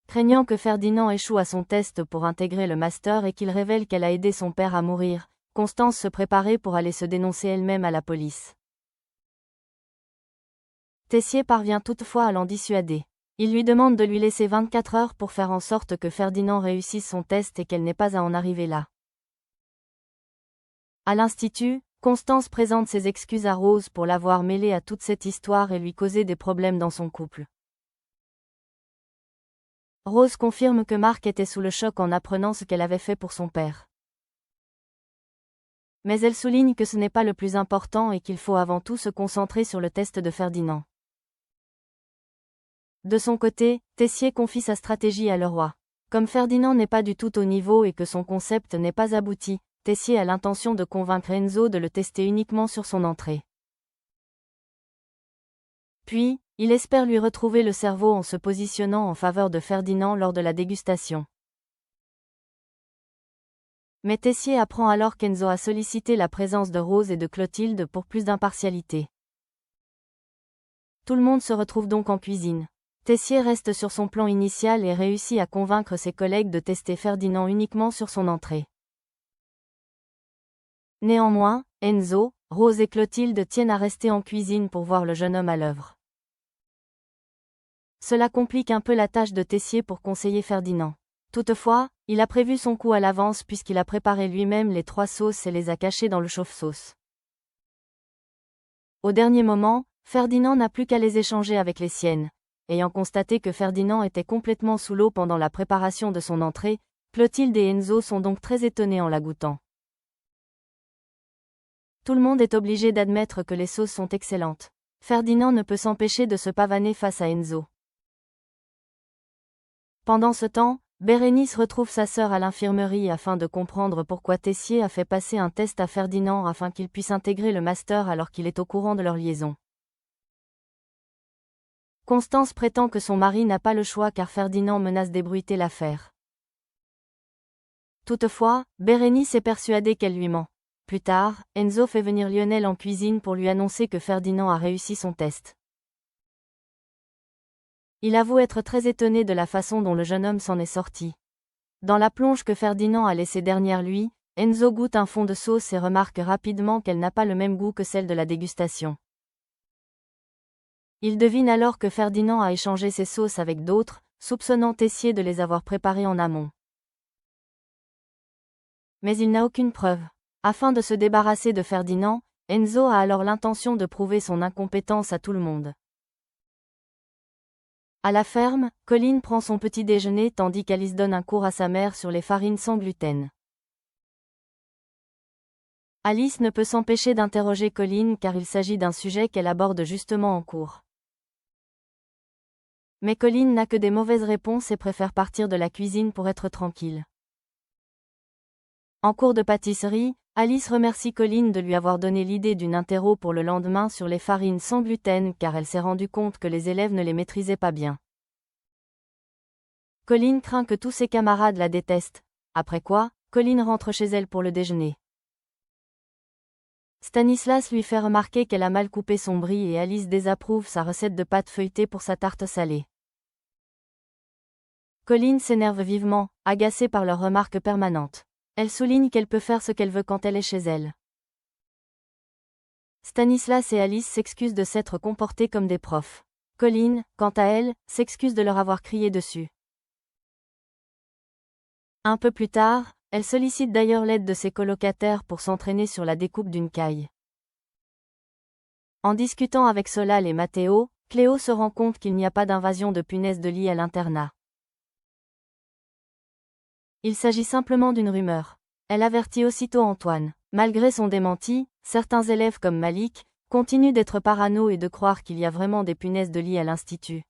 Craignant que Ferdinand échoue à son test pour intégrer le master et qu'il révèle qu'elle a aidé son père à mourir, Constance se préparait pour aller se dénoncer elle-même à la police. Tessier parvient toutefois à l'en dissuader. Il lui demande de lui laisser 24 heures pour faire en sorte que Ferdinand réussisse son test et qu'elle n'ait pas à en arriver là. À l'institut, Constance présente ses excuses à Rose pour l'avoir mêlée à toute cette histoire et lui causer des problèmes dans son couple. Rose confirme que Marc était sous le choc en apprenant ce qu'elle avait fait pour son père. Mais elle souligne que ce n'est pas le plus important et qu'il faut avant tout se concentrer sur le test de Ferdinand. De son côté, Tessier confie sa stratégie à Leroy. Comme Ferdinand n'est pas du tout au niveau et que son concept n'est pas abouti, Tessier a l'intention de convaincre Enzo de le tester uniquement sur son entrée. Puis, il espère lui retrouver le cerveau en se positionnant en faveur de Ferdinand lors de la dégustation. Mais Tessier apprend alors qu'Enzo a sollicité la présence de Rose et de Clotilde pour plus d'impartialité. Tout le monde se retrouve donc en cuisine. Tessier reste sur son plan initial et réussit à convaincre ses collègues de tester Ferdinand uniquement sur son entrée. Néanmoins, Enzo, Rose et Clotilde tiennent à rester en cuisine pour voir le jeune homme à l'œuvre. Cela complique un peu la tâche de Tessier pour conseiller Ferdinand. Toutefois, il a prévu son coup à l'avance puisqu'il a préparé lui-même les 3 sauces et les a cachées dans le chauffe-sauce. Au dernier moment, Ferdinand n'a plus qu'à les échanger avec les siennes. Ayant constaté que Ferdinand était complètement sous l'eau pendant la préparation de son entrée, Clotilde et Enzo sont donc très étonnés en la goûtant. Tout le monde est obligé d'admettre que les sauces sont excellentes. Ferdinand ne peut s'empêcher de se pavaner face à Enzo. Pendant ce temps, Bérénice retrouve sa sœur à l'infirmerie afin de comprendre pourquoi Tessier a fait passer un test à Ferdinand afin qu'il puisse intégrer le master alors qu'il est au courant de leur liaison. Constance prétend que son mari n'a pas le choix car Ferdinand menace d'ébruiter l'affaire. Toutefois, Bérénice est persuadée qu'elle lui ment. Plus tard, Enzo fait venir Lionel en cuisine pour lui annoncer que Ferdinand a réussi son test. Il avoue être très étonné de la façon dont le jeune homme s'en est sorti. Dans la plonge que Ferdinand a laissée derrière lui, Enzo goûte un fond de sauce et remarque rapidement qu'elle n'a pas le même goût que celle de la dégustation. Il devine alors que Ferdinand a échangé ses sauces avec d'autres, soupçonnant Tessier de les avoir préparées en amont. Mais il n'a aucune preuve. Afin de se débarrasser de Ferdinand, Enzo a alors l'intention de prouver son incompétence à tout le monde. À la ferme, Colline prend son petit déjeuner tandis qu'Alice donne un cours à sa mère sur les farines sans gluten. Alice ne peut s'empêcher d'interroger Colline car il s'agit d'un sujet qu'elle aborde justement en cours. Mais Colline n'a que des mauvaises réponses et préfère partir de la cuisine pour être tranquille. En cours de pâtisserie, Alice remercie Colline de lui avoir donné l'idée d'une interro pour le lendemain sur les farines sans gluten car elle s'est rendue compte que les élèves ne les maîtrisaient pas bien. Colline craint que tous ses camarades la détestent, après quoi, Colline rentre chez elle pour le déjeuner. Stanislas lui fait remarquer qu'elle a mal coupé son brie et Alice désapprouve sa recette de pâte feuilletée pour sa tarte salée. Colline s'énerve vivement, agacée par leurs remarques permanentes. Elle souligne qu'elle peut faire ce qu'elle veut quand elle est chez elle. Stanislas et Alice s'excusent de s'être comportés comme des profs. Colline, quant à elle, s'excuse de leur avoir crié dessus. Un peu plus tard, elle sollicite d'ailleurs l'aide de ses colocataires pour s'entraîner sur la découpe d'une caille. En discutant avec Solal et Matteo, Cléo se rend compte qu'il n'y a pas d'invasion de punaises de lit à l'internat. Il s'agit simplement d'une rumeur. Elle avertit aussitôt Antoine. Malgré son démenti, certains élèves comme Malik continuent d'être parano et de croire qu'il y a vraiment des punaises de lit à l'institut.